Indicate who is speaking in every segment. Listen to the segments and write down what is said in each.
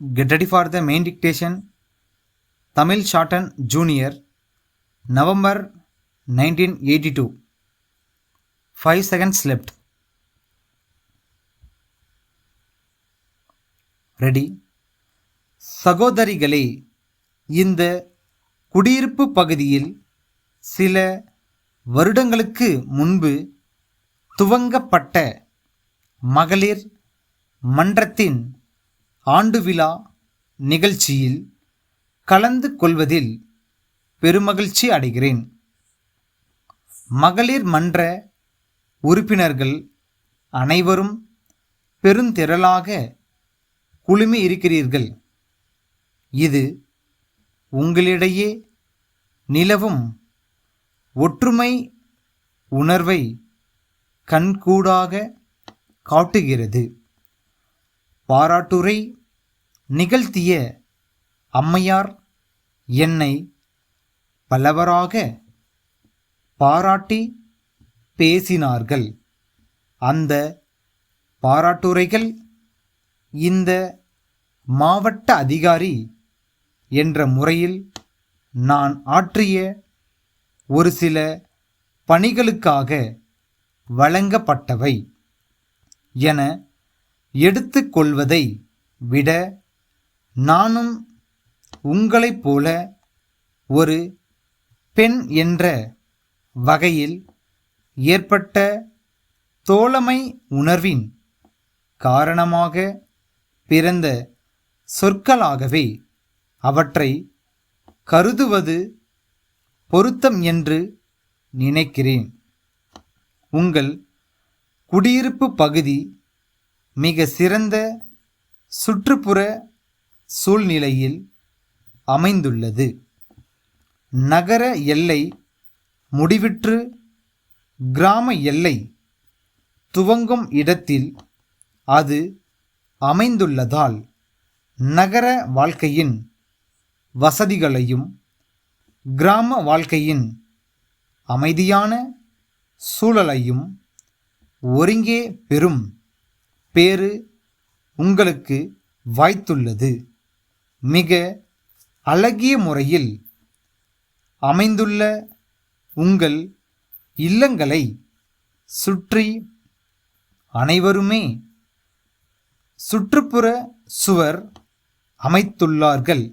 Speaker 1: Get ready for the main dictation. Tamil Shorten Junior, November 1982. 5 seconds left. Ready. சகோதரிகளே, இந்த குடியிருப்பு பகுதியில் சில வருடங்களுக்கு முன்பு துவங்கப்பட்ட மகளிர் மன்றத்தின் ஆண்டு விழா நிகழ்ச்சியில் கலந்து கொள்வதில் பெருமகிழ்ச்சி அடைகிறேன். மகளிர் மன்ற உறுப்பினர்கள் அனைவரும் பெருந்திரளாக குழுமி இருக்கிறீர்கள். இது உங்களிடையே நிலவும் ஒற்றுமை உணர்வை கண்கூடாக காட்டுகிறது. பாராட்டுரை நிகழ்த்திய அம்மையார் என்னை பலவராக பாராட்டி பேசினார்கள். அந்த பாராட்டுரைகள் இந்த மாவட்ட அதிகாரி என்ற முறையில் நான் ஆற்றிய ஒரு சில பணிகளுக்காக வழங்கப்பட்டவை என எடுத்துக்கொள்வதை விட, நானும் உங்களைப் போல ஒரு பெண் என்ற வகையில் ஏற்பட்ட தோழமை உணர்வின் காரணமாக பிறந்த சொற்களாகவே அவற்றை கருதுவது பொருத்தம் என்று நினைக்கிறேன். உங்கள் குடியிருப்பு பகுதி மிக சிறந்த சுற்றுப்புற சூழ்நிலையில் அமைந்துள்ளது. நகர எல்லை முடிவிற்று கிராம எல்லை துவங்கும் இடத்தில் அது அமைந்துள்ளதால் நகர வாழ்க்கையின் வசதிகளையும் கிராம வாழ்க்கையின் அமைதியான சூழலையும் ஒருங்கே பெறும் பேறு உங்களுக்கு வாய்த்துள்ளது. மிக அழகிய முறையில் அமைந்துள்ள உங்கள் இல்லங்களை சுற்றி அனைவருமே சுற்றுப்புற சுவர் அமைத்துள்ளார்கள்.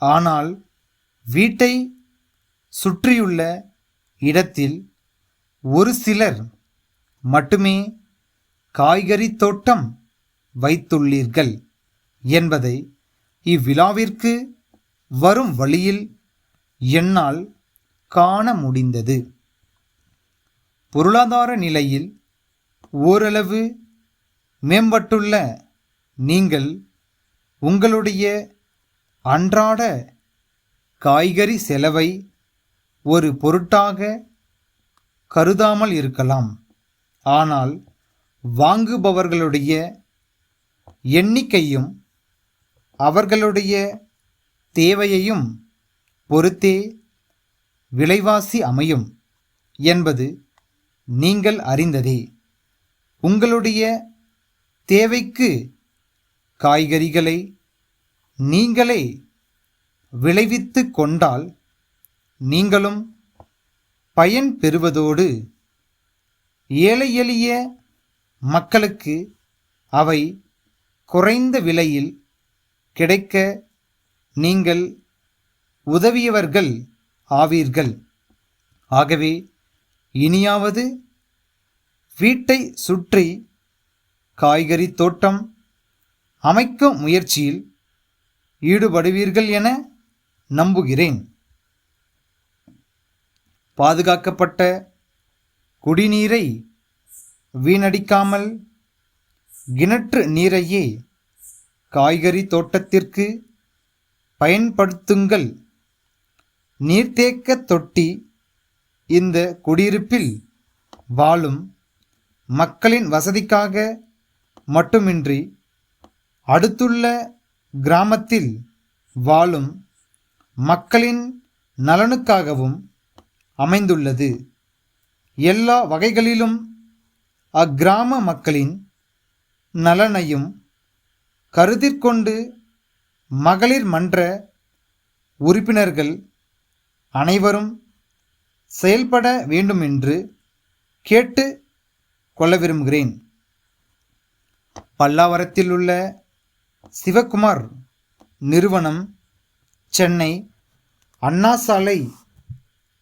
Speaker 1: ஆனால் வீட்டை சுற்றியுள்ள இடத்தில் ஒரு சிலர் மட்டுமே காய்கறி தோட்டம் வைத்துள்ளீர்கள் என்பதை இவ்விழாவிற்கு வரும் வழியில் என்னால் காண முடிந்தது. பொருளாதார நிலையில் ஓரளவு மேம்பட்டுள்ள நீங்கள் உங்களுடைய அன்றாட காய்கறி செலவை ஒரு பொருட்டாக கருதாமல் இருக்கலாம். ஆனால் வாங்குபவர்களுடைய எண்ணிக்கையும் அவர்களுடைய தேவையையும் பொறுத்தே விலைவாசி அமையும் என்பது நீங்கள் அறிந்ததே. உங்களுடைய தேவைக்கு காய்கறிகளை நீங்களே விளைவித்து கொண்டால் நீங்களும் பயன் பெறுவதோடு ஏழை எளிய மக்களுக்கு அவை குறைந்த விலையில் கிடைக்க நீங்கள் உதவியவர்கள் ஆவீர்கள். ஆகவே இனியாவது வீட்டை சுற்றி காய்கறி தோட்டம் அமைக்கும் முயற்சியில் ஈடுபடுவீர்கள் என நம்புகிறேன். பாதுகாக்கப்பட்ட குடிநீரை வீணடிக்காமல் கிணற்று நீரையே காய்கறி தோட்டத்திற்கு பயன்படுத்துங்கள். நீர்த்தேக்க தொட்டி இந்த குடியிருப்பில் வாழும் மக்களின் வசதிக்காக மட்டுமின்றி அடுத்துள்ள கிராமத்தில் வாழும் மக்களின் நலனுக்காகவும் அமைந்துள்ளது. எல்லா வகைகளிலும் அக்கிராம மக்களின் நலனையும் கருதிற்கொண்டு மகளிர் மன்ற உறுப்பினர்கள் அனைவரும் செயல்பட வேண்டுமென்று கேட்டு கொள்ள விரும்புகிறேன். பல்லாவரத்தில் உள்ள சிவகுமார் நிறுவனம் சென்னை அண்ணா சாலை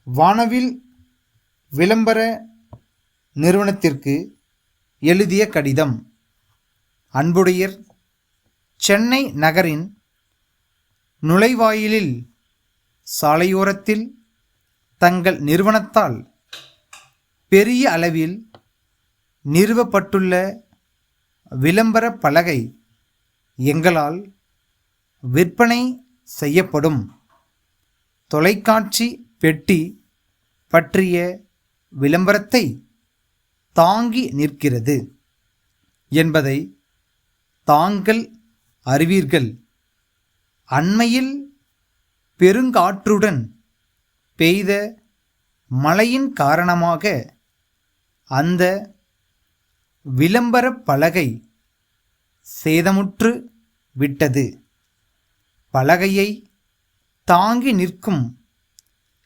Speaker 1: வானவில் விளம்பர நிறுவனத்திற்கு எழுதிய கடிதம். அன்புடையர், சென்னை நகரின் நுழைவாயிலில் சாலையோரத்தில் தங்கள் நிறுவனத்தால் பெரிய அளவில் நிறுவப்பட்டுள்ள விளம்பர பலகை எங்களால் விற்பனை செய்யப்படும் தொலைக்காட்சி பெட்டி பற்றிய விளம்பரத்தை தாங்கி நிற்கிறது என்பதை தாங்கள் அறிவீர்கள். அண்மையில் பெருங்காற்றுடன் பெய்த மழையின் காரணமாக அந்த விளம்பர பலகை சேதமுற்று விட்டது. பலகையை தாங்கி நிற்கும்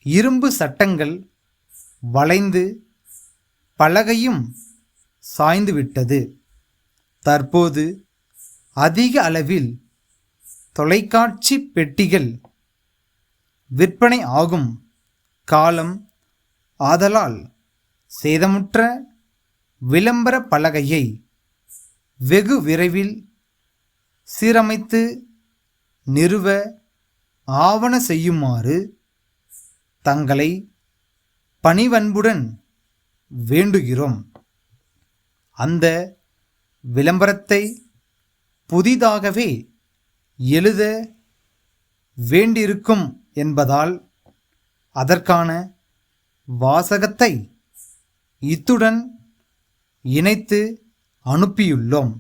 Speaker 1: இரும்பு சட்டங்கள் வளைந்து பலகையும் சாய்ந்துவிட்டது. தற்போது அதிக அளவில் தொலைக்காட்சி பெட்டிகள் விற்பனை ஆகும் காலம் ஆதலால் சேதமுற்ற விளம்பர பலகையை வெகு விரைவில் சீரமைத்து நிறுவ ஆவண செய்யுமாறு தங்களை பணிவன்புடன் வேண்டுகிறோம். அந்த விளம்பரத்தை புதிதாகவே எழுத வேண்டியிருக்கும் என்பதால் அதற்கான வாசகத்தை இத்துடன் இணைத்து அனுப்பியுள்ளோம்.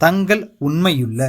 Speaker 1: தங்கள் உண்மையுள்ள